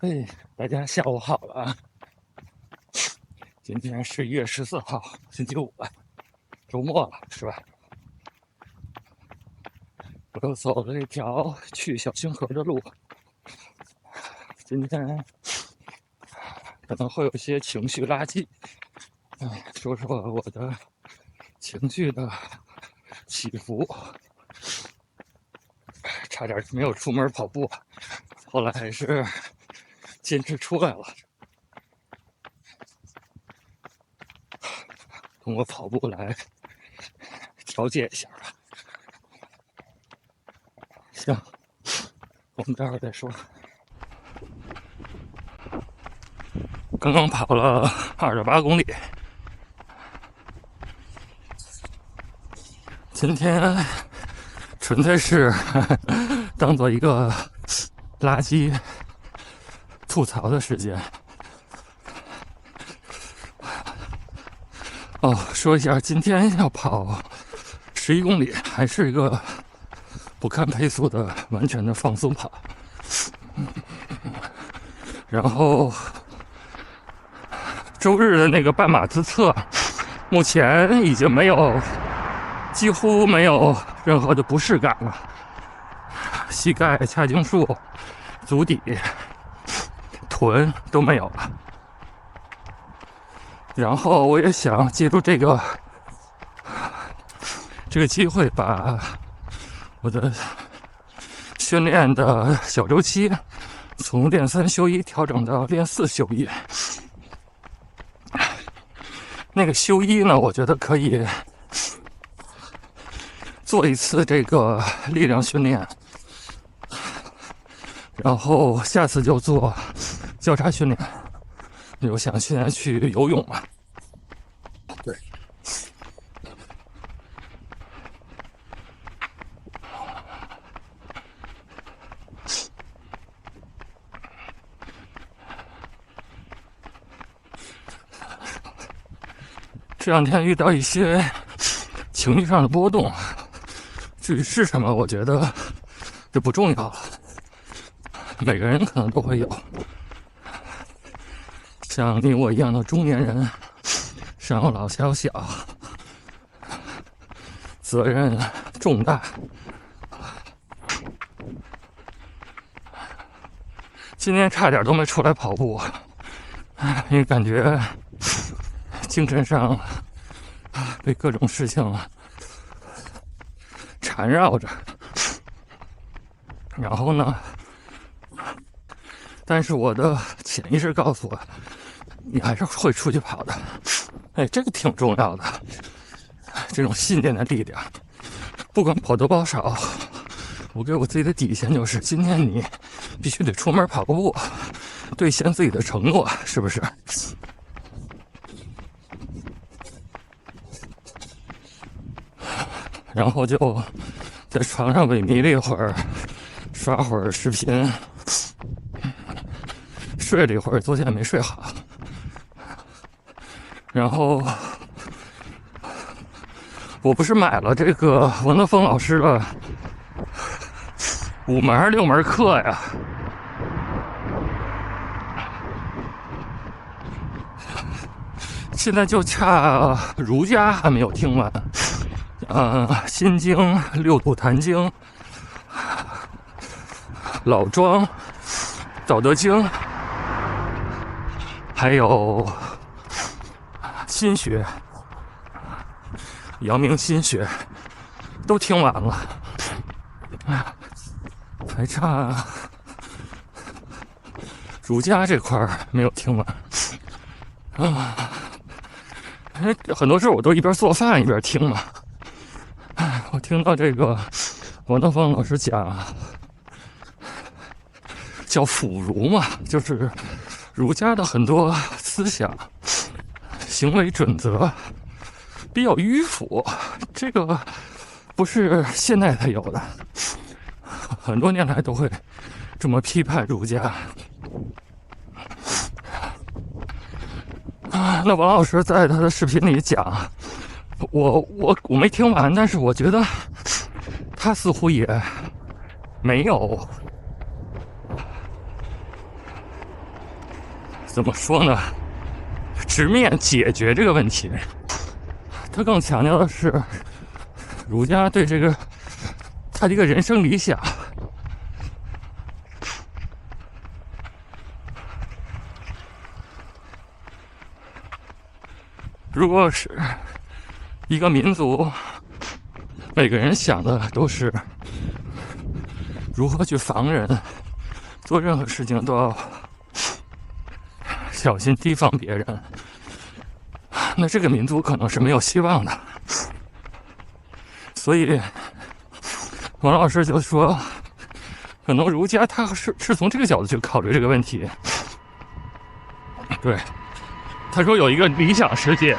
哎，大家下午好了。今天是1月14号，星期五了，周末了，是吧？我又走了一条去小清河的路。今天可能会有一些情绪垃圾，说说我的情绪的起伏。差点没有出门跑步，后来还是坚持出来了。通过跑步来调节一下吧。行，我们待会儿再说。刚刚跑了2.8公里，今天纯粹是当做一个垃圾吐槽的时间。说一下，今天要跑11公里，还是一个不看配速的完全的放松跑。然后周日的那个半马自测，目前已经几乎没有任何的不适感了，膝盖、髂胫束、足底、臀都没有了。然后我也想借助这个机会，把我的训练的小周期从练3休1调整到练4休1。那个休1呢，我觉得可以做一次这个力量训练，然后下次就做交叉训练。我想现在去游泳嘛。对，这两天遇到一些情绪上的波动，至于是什么，我觉得就不重要了。每个人可能都会有，像你我一样的中年人，上有老下有小，责任重大。今天差点都没出来跑步，因为感觉精神上被各种事情缠绕着。然后呢，但是我的潜意识告诉我，你还是会出去跑的。这个挺重要的，这种信念的力量，不管跑多跑少，我给我自己的底线就是，今天你必须得出门跑个步，兑现自己的承诺，是不是？然后就在床上萎靡了一会儿，刷会儿视频，睡了一会儿，昨天也没睡好。然后我不是买了这个王德峰老师的5门6门课呀，现在就差儒家还没有听完，心经、六祖坛经、老庄、道德经，还有心学、阳明心学都听完了，还差儒家这块没有听完很多事我都一边做饭一边听嘛。我听到这个王德芳老师讲叫腐儒嘛，就是儒家的很多思想行为准则比较迂腐，这个不是现代才有的，很多年来都会这么批判儒家。那王老师在他的视频里讲，我没听完，但是我觉得他似乎也没有怎么说呢？直面解决这个问题，他更强调的是儒家对这个他的一个人生理想。如果是一个民族，每个人想的都是如何去防人，做任何事情都要小心提防别人，那这个民族可能是没有希望的。所以王老师就说，可能儒家他是从这个角度去考虑这个问题。对，他说有一个理想世界，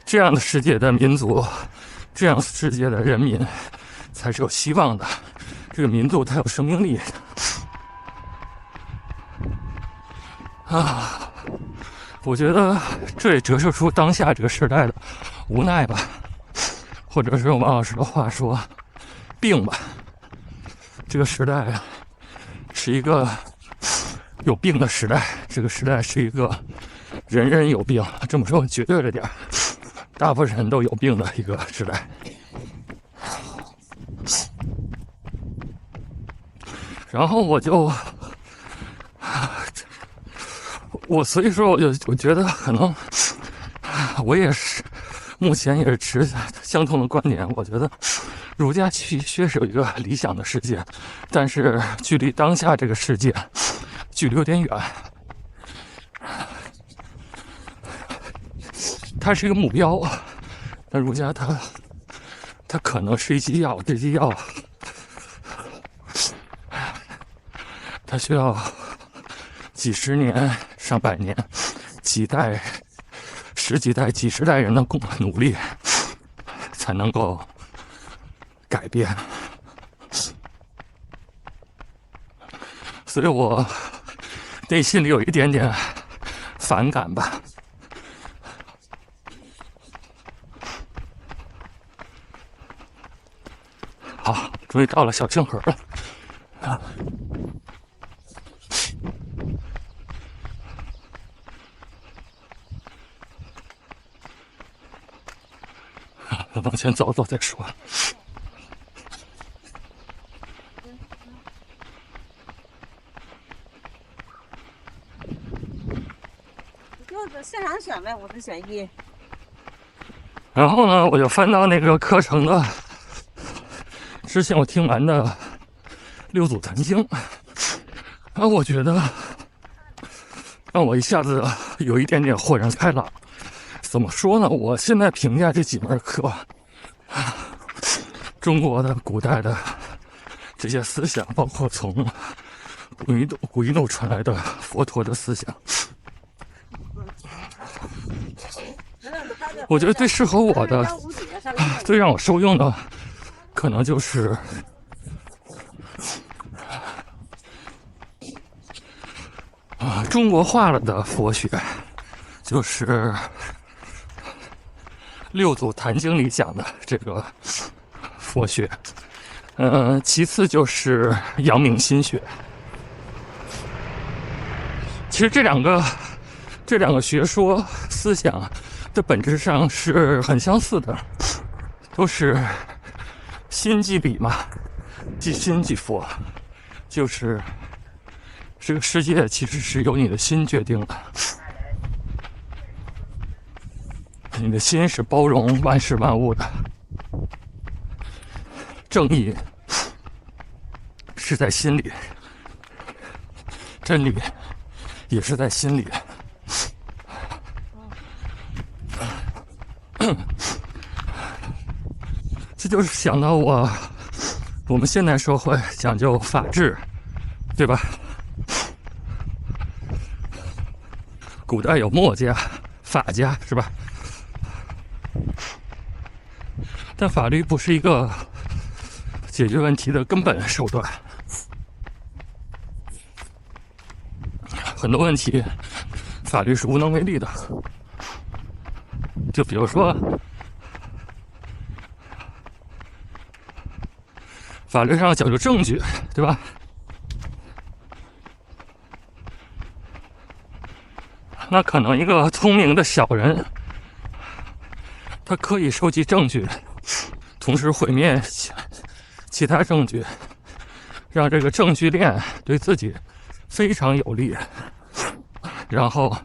这样的世界的民族，这样世界的人民才是有希望的，这个民族才有生命力啊！我觉得这也折射出当下这个时代的无奈吧，或者是用王老师的话说，病吧。这个时代是一个有病的时代，这个时代是一个人人有病，这么说绝对了点，大部分人都有病的一个时代。然后所以说我觉得可能我也是目前也是持相同的观点。我觉得儒家确实有一个理想的世界，但是距离当下这个世界距离有点远。它是一个目标，但儒家它可能是一剂药，这剂药它需要几十年、上百年、几代、十几代、几十代人的努力才能够改变。所以我内心里有一点点反感吧。好，终于到了小清河了啊！往前走走再说。就是现场选呗，我是选一。然后呢，我就翻到那个课程的之前我听完的《六祖坛经》，然后我觉得让我一下子有一点点豁然开朗。怎么说呢？我现在评价这几门课，中国的古代的这些思想，包括从古印度传来的佛陀的思想，我觉得最适合我的、最让我受用的，可能就是中国化了的佛学，就是六祖坛经里讲的这个佛学。其次就是阳明心学。其实这两个学说思想的本质上是很相似的，都是心即理嘛，即心即佛，就是这个世界其实是由你的心决定的。你的心是包容万事万物的，正义是在心里，真理也是在心里。这就是想到我们现代社会讲究法治，对吧？古代有墨家、法家，是吧？但法律不是一个解决问题的根本手段，很多问题法律是无能为力的。就比如说，法律上讲究证据，对吧？那可能一个聪明的小人，他可以收集证据，同时毁灭其他证据，让这个证据链对自己非常有利，然后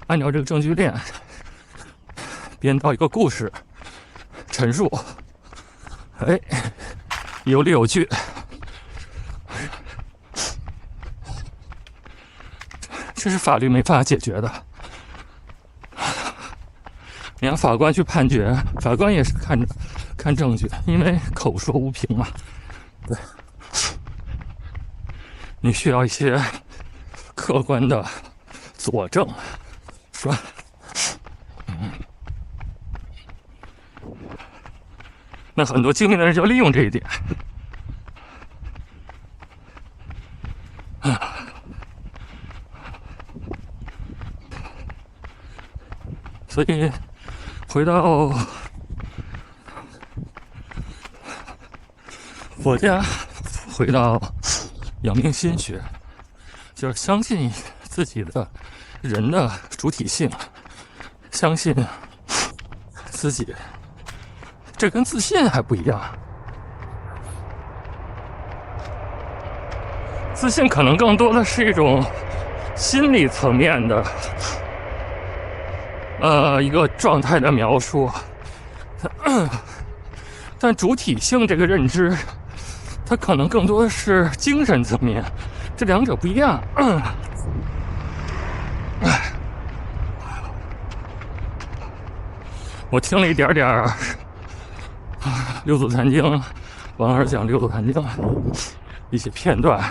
按照这个证据链编造一个故事陈述，哎，有理有据。这是法律没法解决的。你让法官去判决，法官也是看证据，因为口说无凭嘛。对，你需要一些客观的佐证，是吧？那很多精明的人就利用这一点。所以回到佛家，回到阳明心学，就是相信自己的人的主体性，相信自己，这跟自信还不一样。自信可能更多的是一种心理层面的一个状态的描述，但主体性这个认知，它可能更多的是精神层面，这两者不一样。我听了一点点六祖坛经，王老师讲六祖坛经一些片段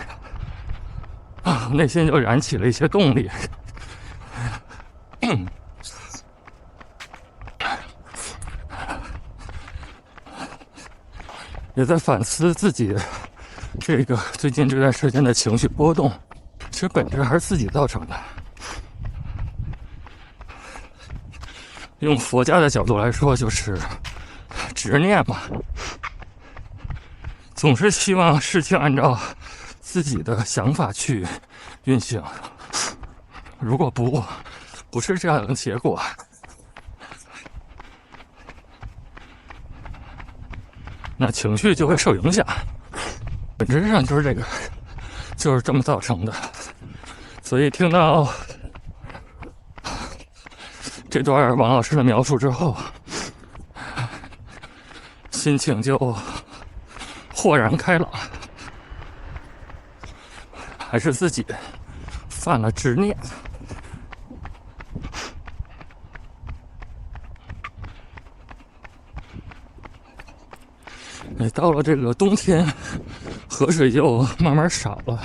啊，内心就燃起了一些动力。也在反思自己这个最近这段时间的情绪波动，其实本质还是自己造成的。用佛家的角度来说，就是执念嘛，总是希望事情按照自己的想法去运行，如果不是这样的结果，那情绪就会受影响，本质上就是就是这么造成的。所以听到这段王老师的描述之后，心情就豁然开朗，还是自己犯了执念。到了这个冬天，河水就慢慢少了，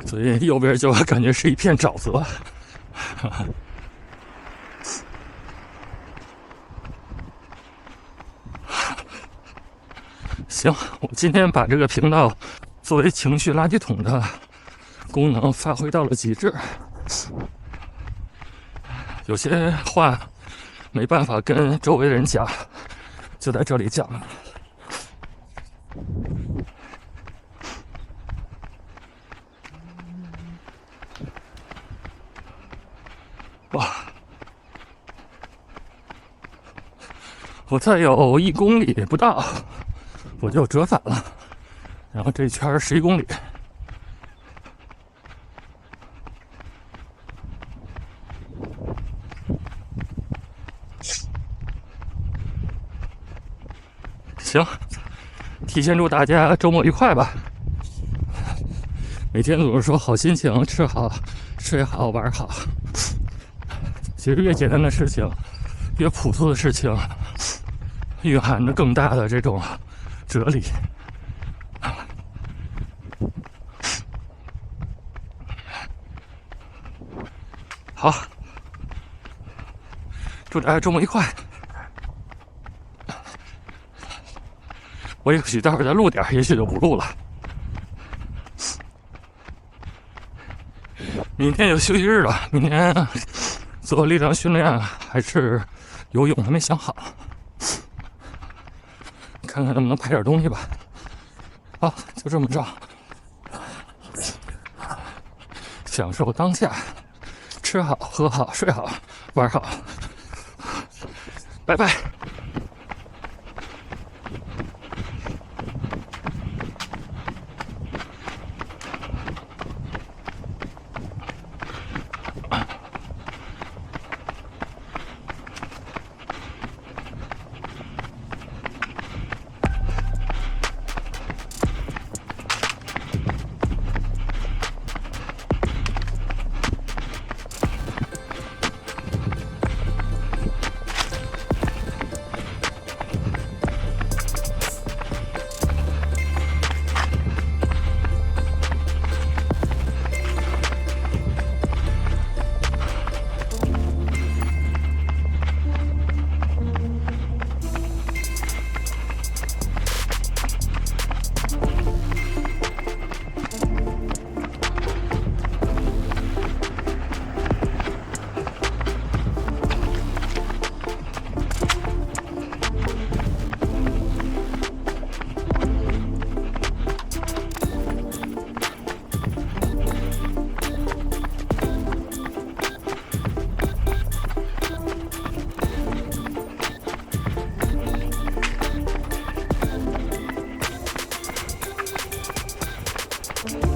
所以右边就感觉是一片沼泽。行，我今天把这个频道作为情绪垃圾桶的功能发挥到了极致。有些话没办法跟周围人讲，就在这里讲了。哇！我再有1公里不到，我就折返了。然后这一圈11公里。行，提前祝大家周末愉快吧。每天总是说好心情，吃好、睡好、玩好。其实越简单的事情，越朴素的事情，蕴含着更大的这种哲理。好，祝大家周末愉快。我也许待会儿再录点，也许就不录了。明天就休息日了，明天做力量训练还是游泳还没想好，看看能不能拍点东西吧。好，就这么着，享受当下，吃吃好、喝好、睡好、玩好，拜拜。嗯。